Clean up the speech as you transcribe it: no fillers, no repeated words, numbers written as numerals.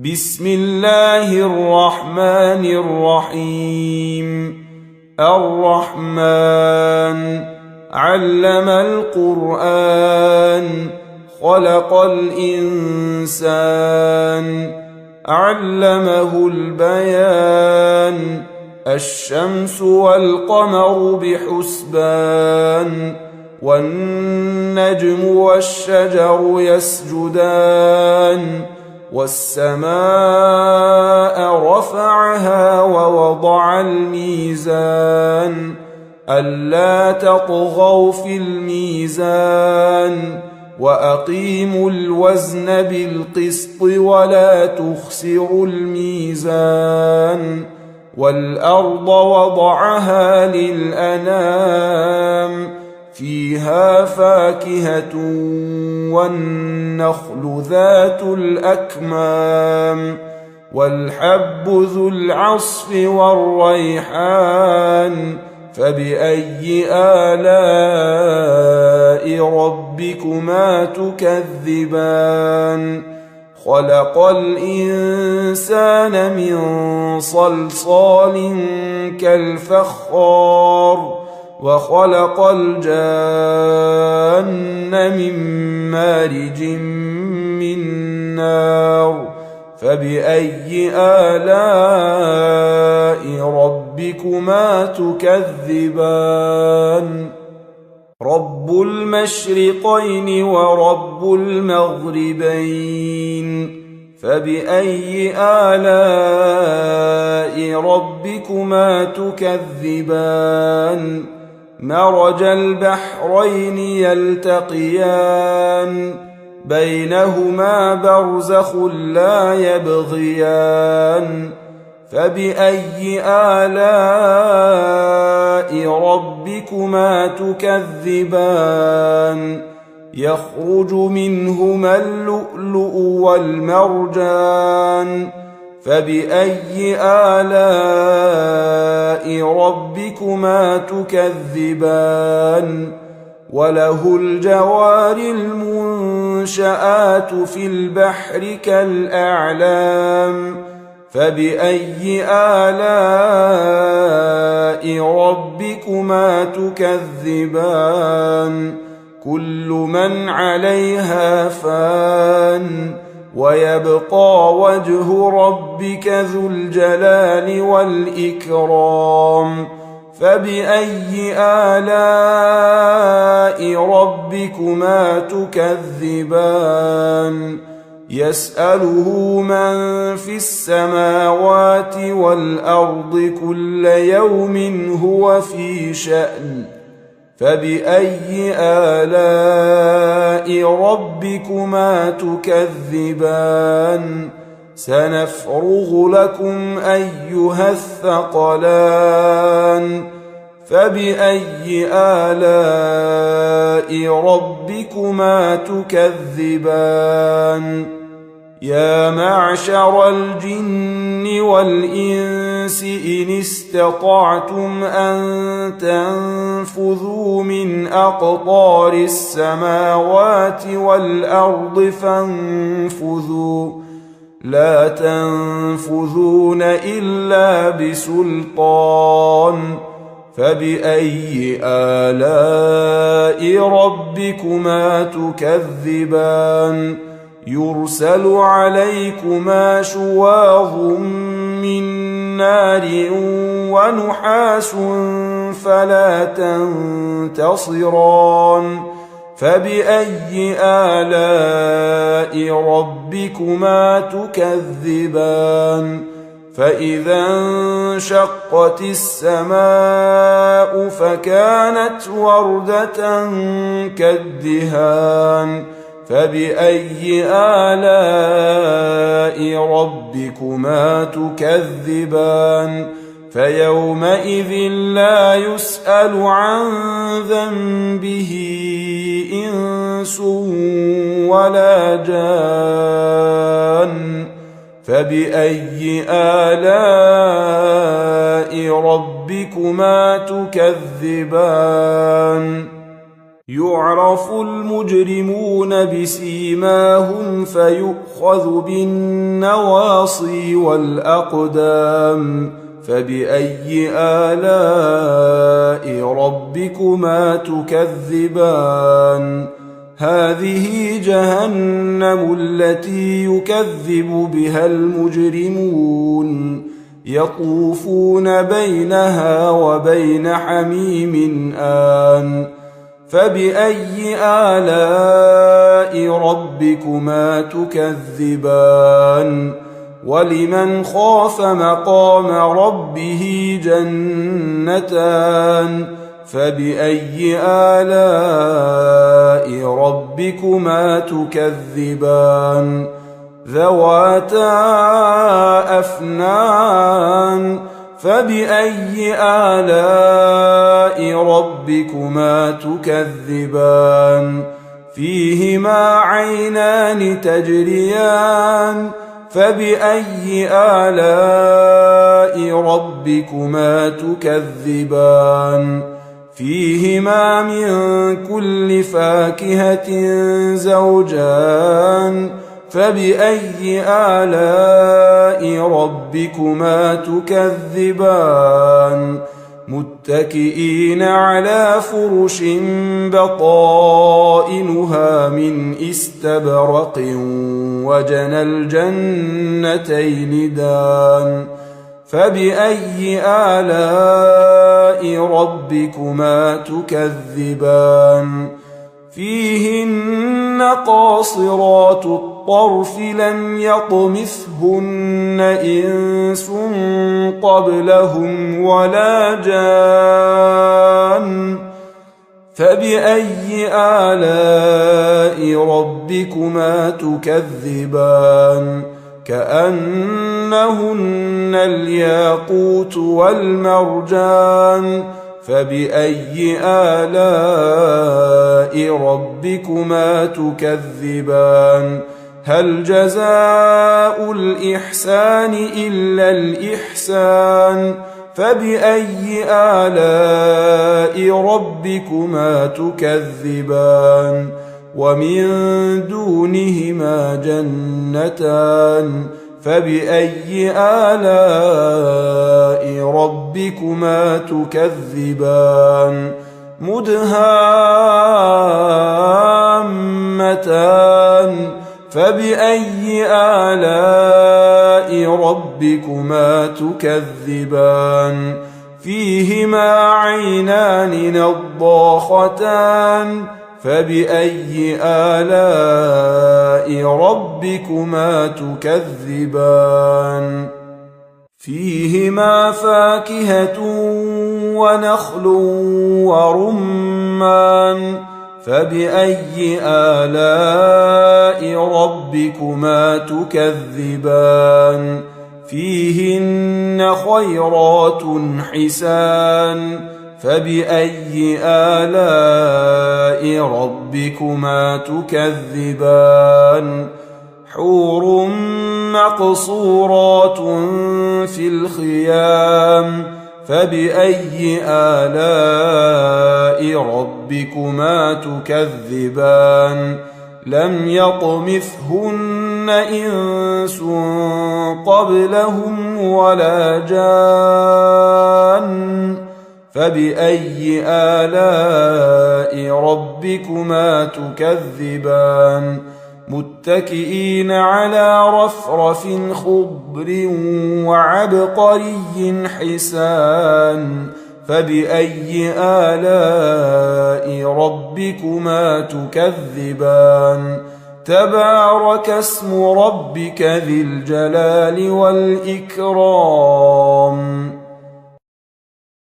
بسم الله الرحمن الرحيم. الرحمن علم القرآن خلق الإنسان علمه البيان الشمس والقمر بحسبان والنجم والشجر يسجدان والسماء رفعها ووضع الميزان ألا تطغوا في الميزان وأقيموا الوزن بالقسط ولا تخسروا الميزان والأرض وضعها للأنام فيها فاكهة والنخل ذات الأكمام والحب ذو العصف والريحان فبأي آلاء ربكما تكذبان خلق الإنسان من صلصال كالفخار وخلق الجان من مارج من نار فبأي آلاء ربكما تكذبان رب المشرقين ورب المغربين فبأي آلاء ربكما تكذبان مرج البحرين يلتقيان بينهما برزخ لا يبغيان فبأي آلاء ربكما تكذبان يخرج منهما اللؤلؤ والمرجان فبأي آلاء ربكما تكذبان وله الجوار المنشآت في البحر كالأعلام فبأي آلاء ربكما تكذبان كل من عليها فان ويبقى وجه ربك ذو الجلال والإكرام فبأي آلاء ربكما تكذبان يسأله من في السماوات والأرض كل يوم هو في شأن فبأي آلاء ربكما تكذبان سنفرغ لكم أيها الثقلان فبأي آلاء ربكما تكذبان يا معشر الجن والإنس إن استطعتم أن تنفذوا من أقطار السماوات والأرض فانفذوا لا تنفذون إلا بسلطان فبأي آلاء ربكما تكذبان يرسل عليكما شواظ من نار ونحاس فلا تنتصران فبأي آلاء ربكما تكذبان فإذا انشقت السماء فكانت وردة كالدهان فبأي آلاء ربكما تكذبان فيومئذ لا يسأل عن ذنبه إنس ولا جان فبأي آلاء ربكما تكذبان يعرف المجرمون بسيماهم فيؤخذ بالنواصي والأقدام فبأي آلاء ربكما تكذبان هذه جهنم التي يكذب بها المجرمون يطوفون بينها وبين حميم آن فبأي آلاء ربكما تكذبان ولمن خاف مقام ربه جنتان فبأي آلاء ربكما تكذبان ذواتا أفنان فبأي آلاء ربكما تكذبان فيهما عينان تجريان فبأي آلاء ربكما تكذبان فيهما من كل فاكهة زوجان فبأي آلاء ربكما تكذبان متكئين على فرش بطائنها من استبرق وجنى الجنتين دان فبأي آلاء ربكما تكذبان فيهن قاصرات الطرف لم يطمثهن إنس قبلهم ولا جان فبأي آلاء ربكما تكذبان كأنهن الياقوت والمرجان فبأي آلاء ربكما تكذبان هل جزاء الإحسان إلا الإحسان فبأي آلاء ربكما تكذبان ومن دونهما جنتان فبأي آلاء ربكما تكذبان مدهامتان فبأي آلاء ربكما تكذبان فيهما عينان نضاختان فبأي آلاء ربكما تكذبان فيهما فاكهة ونخل ورمان فبأي آلاء ربكما تكذبان فيهن خيرات حسان فبأي آلاء ربكما تكذبان حور مقصورات في الخيام فبأي آلاء ربكما تكذبان لم يطمثهن إنس قبلهم ولا جان فبأي آلاء ربكما تكذبان متكئين على رفرف خضر وعبقري حسان فبأي آلاء ربكما تكذبان تبارك اسم ربك ذي الجلال والإكرام